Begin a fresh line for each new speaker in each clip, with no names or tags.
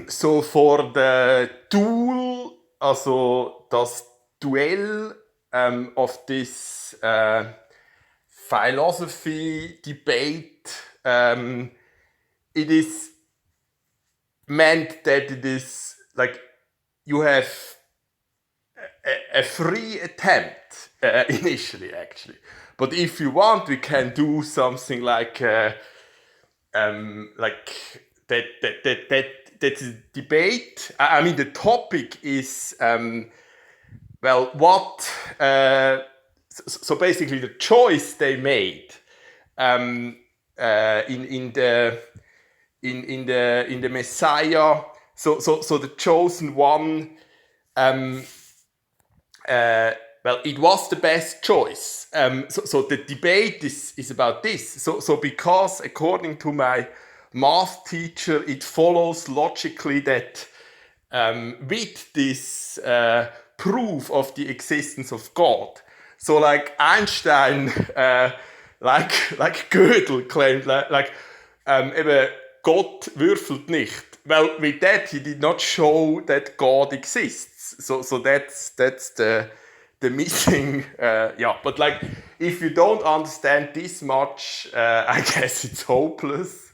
so for the tool, also das DueLL of this philosophy debate, it is meant that it is like you have a free attempt initially, actually. But if you want, we can do something like that's a debate. I mean, the topic is well, what? So basically, the choice they made in the Messiah. So the chosen one. Well, it was the best choice. So the debate is about this. So because according to my math teacher, it follows logically that with this proof of the existence of God. So like Einstein, like Gödel claimed, eben Gott würfelt nicht. Well, with that he did not show that God exists. So that's the missing. Yeah, but like if you don't understand this much, I guess it's hopeless.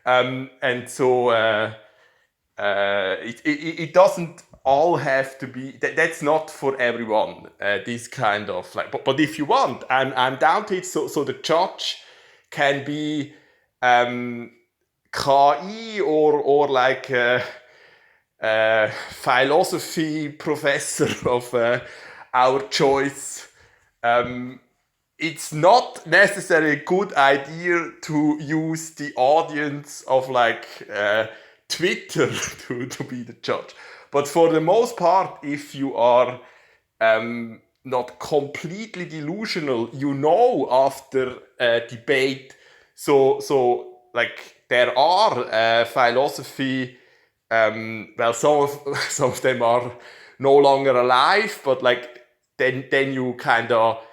And so it doesn't all have to be. That's not for everyone. This kind of like. But if you want, I'm down to it. So the judge can be KI or like philosophy professor of our choice. It's not necessarily a good idea to use the audience of like Twitter to be the judge. But for the most part, if you are not completely delusional, you know after debate, so like there are philosophy. Well, some of them are no longer alive, but like then you kind of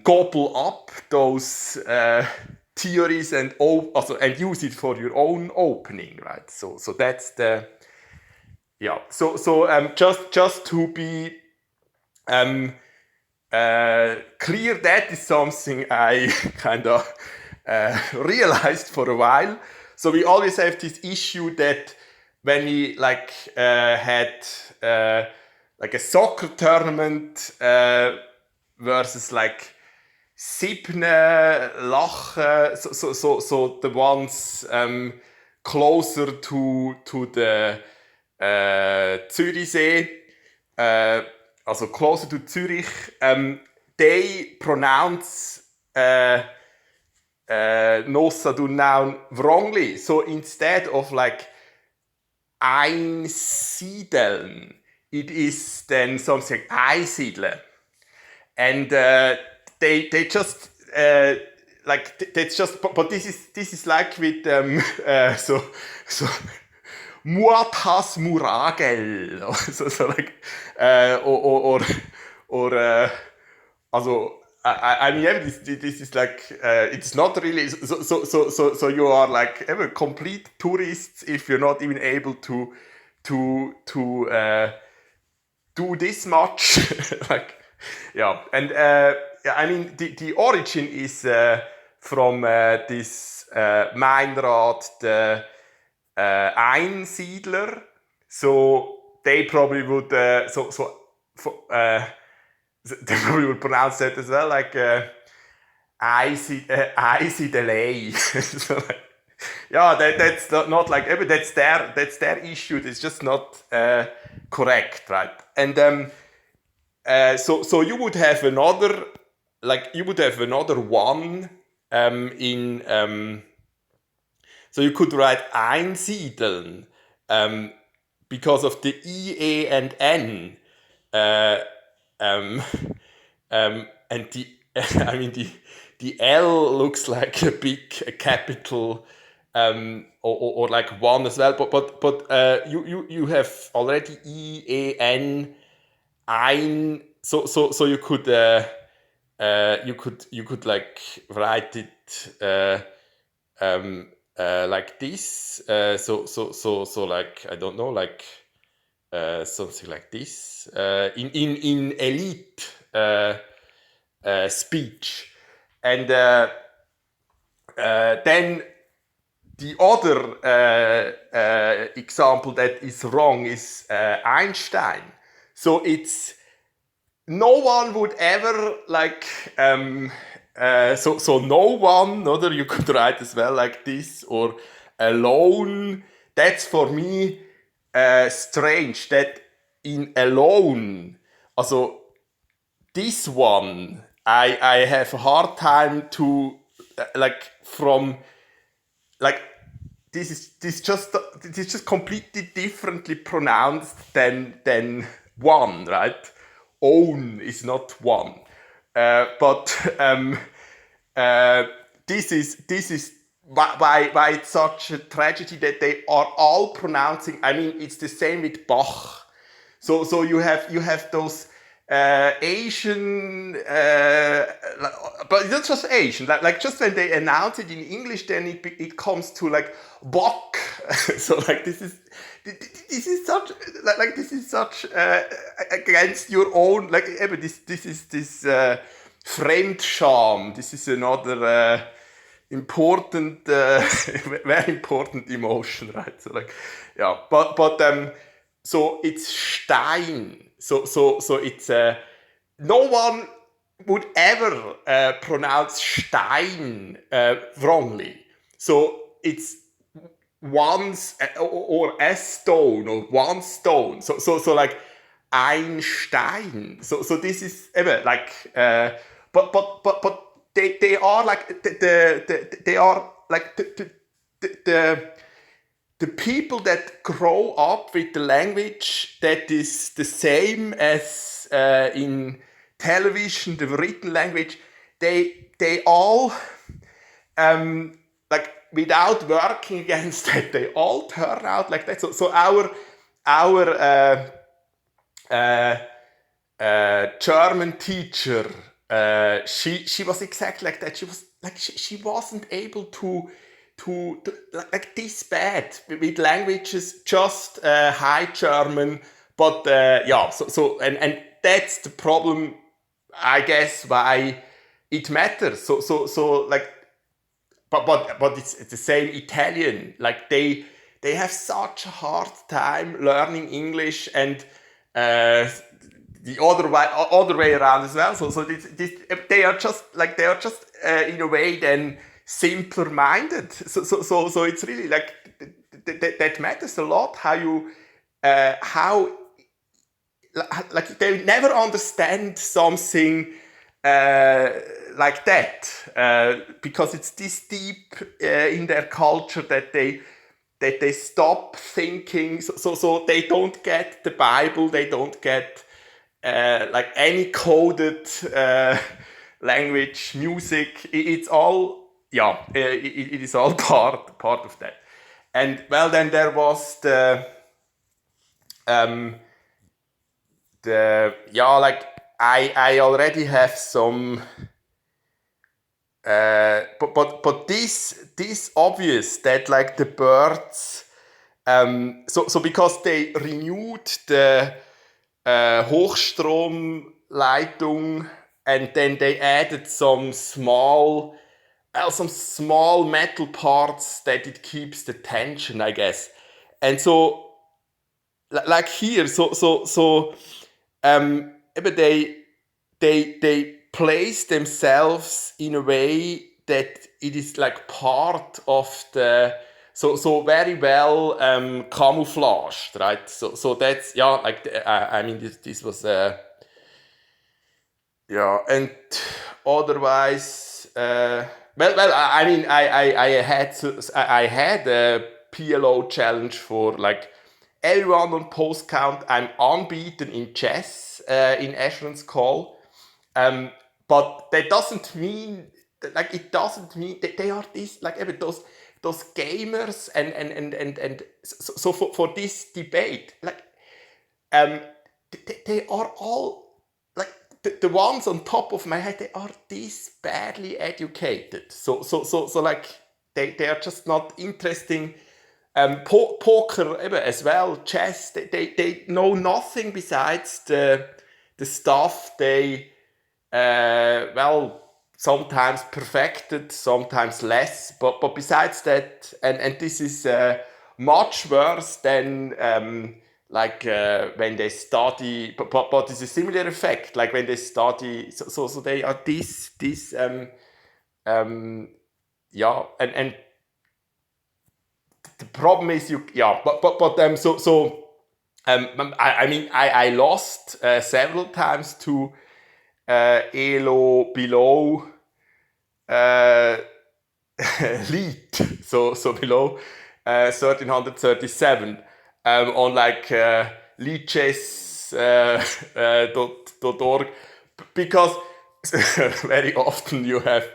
gobble up those theories and use it for your own opening, right? So that's the So just to be clear, that is something I kind of realized for a while. So we always have this issue that when we like had like a soccer tournament versus like Sibne, Lachen, so the ones closer to the Zürichsee, also closer to Zürich, they pronounce Nossa do noun wrongly. So instead of like einsiedeln, it is then something einsiedeln. And they just like that's just but this is like with so Muatas Muragel so like or also I mean this is like it's not really so you are like ever complete tourists if you're not even able to do this much like yeah. And yeah, I mean the origin is from this Meinrad the Einsiedler, so they probably would they probably would pronounce that as well, like Einsiedelei. So, like, yeah, that's not like that's their issue. It's just not correct, right? And so you would have another one in so you could write einsiedeln because of the I, E, and N. And the I mean the L looks like a capital or like one as well. But you have already I, E, N, ein. So you could you could like write it like this. So like I don't know, like something like this in elite speech, and then the other example that is wrong is Einstein. So it's no one would ever like so no one, other you could write as well like this, or alone. That's for me strange that in alone, also this one I have a hard time to like from like this is just completely differently pronounced than one, right? Own is not one, but uh, this is why it's such a tragedy that they are all pronouncing. I mean, it's the same with Bach. So you have those Asian, but it's not just Asian. Like just when they announce it in English, then it comes to like Bach. So like this is such like this is such against your own like this is this Fremdscham. This is another. Important, very important emotion, right? So like, yeah, but so it's Stein. So it's no one would ever pronounce Stein wrongly. So it's once or a stone or one stone. So like Einstein. So this is like but they are like they are like the people that grow up with the language that is the same as in television, the written language. They all like without working against that, they all turn out like that. So our German teacher, she was exactly like that. She was like she wasn't able to like this bad with languages, just High German, but yeah. So and that's the problem, I guess, why it matters. So like. But it's the same Italian. Like they have such a hard time learning English, and the other way around as well. So they are just in a way then simpler minded. So it's really like that matters a lot. How you how like they never understand something like that because it's this deep in their culture that they stop thinking. So they don't get the Bible. They don't get like any coded language, music. It's all it is all part of that. And well, then there was um, like I already have some but this obvious that like the birds so because they renewed the Hochstromleitung, and then they added some small metal parts that it keeps the tension, I guess. And so like here, but they place themselves in a way that it is like part of the so very well camouflaged, right? So that's like I mean this was and otherwise I mean I had a PLO challenge for like everyone on post count. I'm unbeaten in chess in Asheron's call. But that doesn't mean like it doesn't mean that they are this like even those gamers and so for this debate like they are all like the ones on top of my head, they are this badly educated. So like they are just not interesting. Poker as well, chess, they know nothing besides the stuff they sometimes perfected, sometimes less, but besides that, and this is much worse than when they study, but it's a similar effect, like when they study, so they are this and the problem is I mean I lost several times to ELO below uh, lead, so below 1337 on like leadchess dot org, because very often you have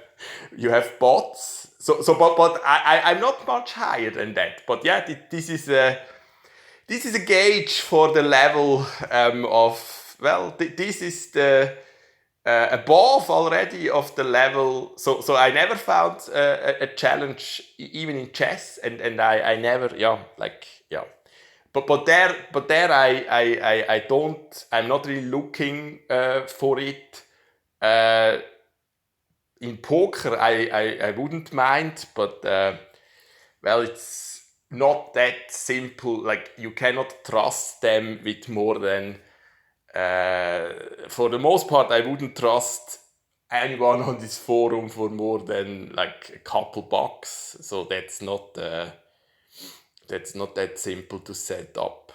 bots. But I'm not much higher than that. But yeah, this is a gauge for the level of, this is the above already of the level. So I never found a challenge even in chess, and I never but there I don't, I'm not really looking for it. In poker I wouldn't mind, but it's not that simple. Like, you cannot trust them with more than for the most part I wouldn't trust anyone on this forum for more than like a couple bucks. So that's not that simple to set up.